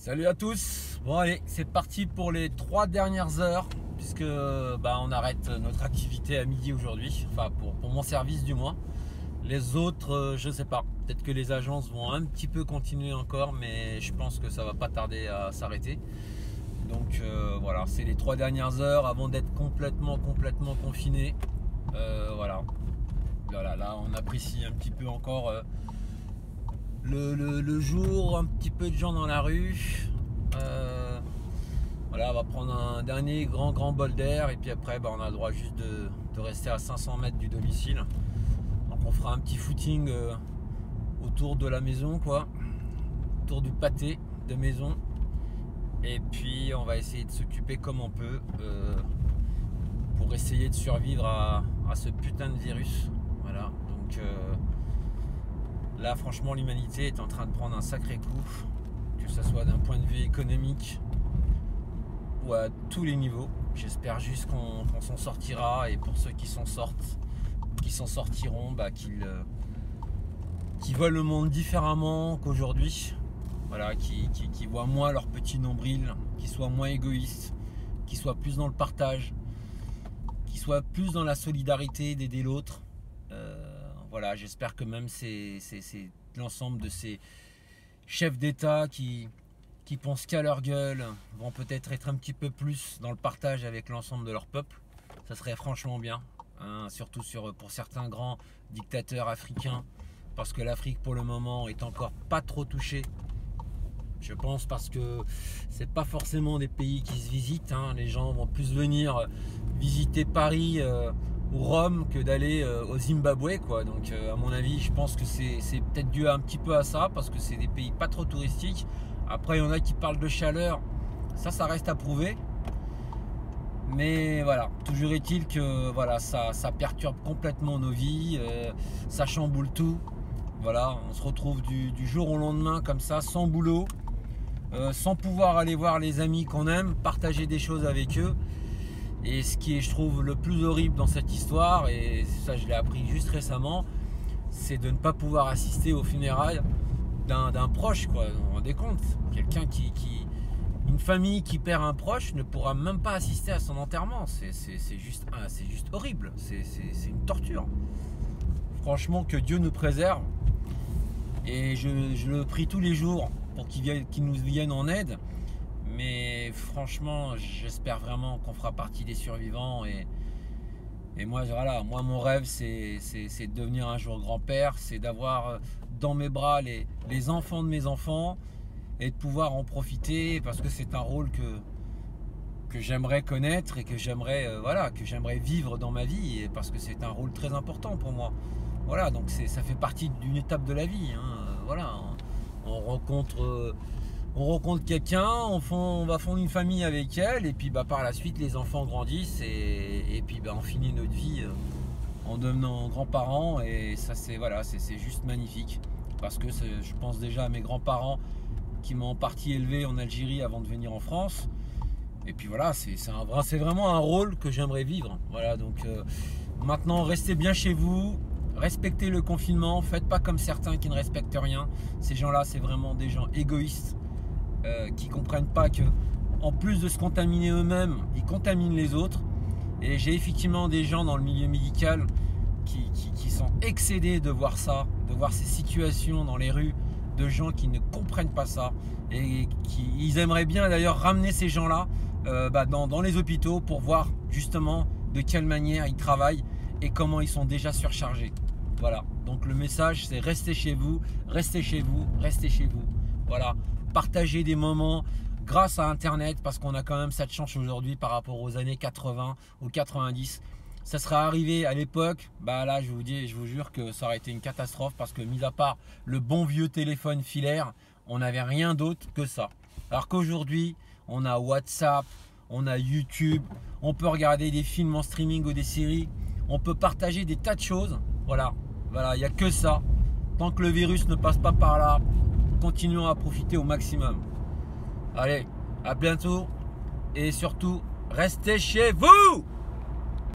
Salut à tous. Bon allez, c'est parti pour les 3 dernières heures puisque on arrête notre activité à midi aujourd'hui, enfin pour mon service du moins. Les autres, je sais pas. Peut-être que les agences vont un petit peu continuer encore, mais je pense que ça va pas tarder à s'arrêter. Donc voilà, c'est les 3 dernières heures avant d'être complètement confiné. Voilà. Là, on apprécie un petit peu encore le jour, un petit peu de gens dans la rue. Voilà, on va prendre un dernier grand bol d'air et puis après on a le droit juste de rester à 500 mètres du domicile. Donc on fera un petit footing autour de la maison, quoi, autour du pâté de maison. Et puis on va essayer de s'occuper comme on peut pour essayer de survivre à ce putain de virus. Voilà, donc là franchement l'humanité est en train de prendre un sacré coup, que ce soit d'un point de vue économique ou à tous les niveaux. J'espère juste qu'on s'en sortira, et pour ceux qui s'en sortiront, qui voient le monde différemment qu'aujourd'hui. Voilà, qui voient moins leur petit nombril, qui soient moins égoïstes, qui soient plus dans le partage, qui soient plus dans la solidarité d'aider l'autre. Voilà, j'espère que même c'est l'ensemble de ces chefs d'État qui pensent qu'à leur gueule vont peut-être être un petit peu plus dans le partage avec l'ensemble de leur peuple. Ça serait franchement bien, hein, surtout pour certains grands dictateurs africains, parce que l'Afrique pour le moment est encore pas trop touchée. Je pense parce que c'est pas forcément des pays qui se visitent, hein. Les gens vont plus venir visiter Paris ou Rome que d'aller au Zimbabwe, quoi. Donc à mon avis, je pense que c'est peut-être dû un petit peu à ça, parce que c'est des pays pas trop touristiques. Après il y en a qui parlent de chaleur, ça reste à prouver. Mais voilà, toujours est-il que voilà, ça perturbe complètement nos vies, ça chamboule tout. Voilà, on se retrouve du jour au lendemain comme ça, sans boulot, sans pouvoir aller voir les amis qu'on aime, partager des choses avec eux. Et ce qui est, je trouve, le plus horrible dans cette histoire, et ça je l'ai appris juste récemment, c'est de ne pas pouvoir assister aux funérailles d'un proche, quoi. Vous vous rendez compte, quelqu'un une famille qui perd un proche ne pourra même pas assister à son enterrement. C'est juste horrible, c'est une torture. Franchement, que Dieu nous préserve. Et je le prie tous les jours pour qu'il nous vienne en aide. Mais franchement, j'espère vraiment qu'on fera partie des survivants. Et moi, voilà, mon rêve, c'est de devenir un jour grand-père. C'est d'avoir dans mes bras les enfants de mes enfants et de pouvoir en profiter, parce que c'est un rôle que j'aimerais connaître et que j'aimerais vivre dans ma vie, et parce que c'est un rôle très important pour moi. Voilà, donc ça fait partie d'une étape de la vie, hein. Voilà, on rencontre quelqu'un, on va fonder une famille avec elle, et puis par la suite les enfants grandissent, et puis on finit notre vie en devenant grands-parents. Et ça c'est juste magnifique, parce que je pense déjà à mes grands-parents qui m'ont en partie élevé en Algérie avant de venir en France. Et puis voilà, c'est vraiment un rôle que j'aimerais vivre. Voilà, donc maintenant restez bien chez vous, respectez le confinement, faites pas comme certains qui ne respectent rien. Ces gens-là, c'est vraiment des gens égoïstes qui comprennent pas que, en plus de se contaminer eux-mêmes, ils contaminent les autres. Et j'ai effectivement des gens dans le milieu médical qui sont excédés de voir ça, de voir ces situations dans les rues, de gens qui ne comprennent pas ça, et ils aimeraient bien d'ailleurs ramener ces gens-là dans les hôpitaux pour voir justement de quelle manière ils travaillent et comment ils sont déjà surchargés. Voilà, donc le message, c'est restez chez vous, restez chez vous, restez chez vous. Voilà, partagez des moments grâce à Internet, parce qu'on a quand même cette chance aujourd'hui par rapport aux années 80 ou 90. Ça serait arrivé à l'époque, là je vous jure que ça aurait été une catastrophe, parce que mis à part le bon vieux téléphone filaire, on n'avait rien d'autre que ça. Alors qu'aujourd'hui, on a WhatsApp, on a YouTube, on peut regarder des films en streaming ou des séries, on peut partager des tas de choses. Voilà, il n'y a que ça. Tant que le virus ne passe pas par là, continuons à profiter au maximum. Allez, à bientôt, et surtout, restez chez vous!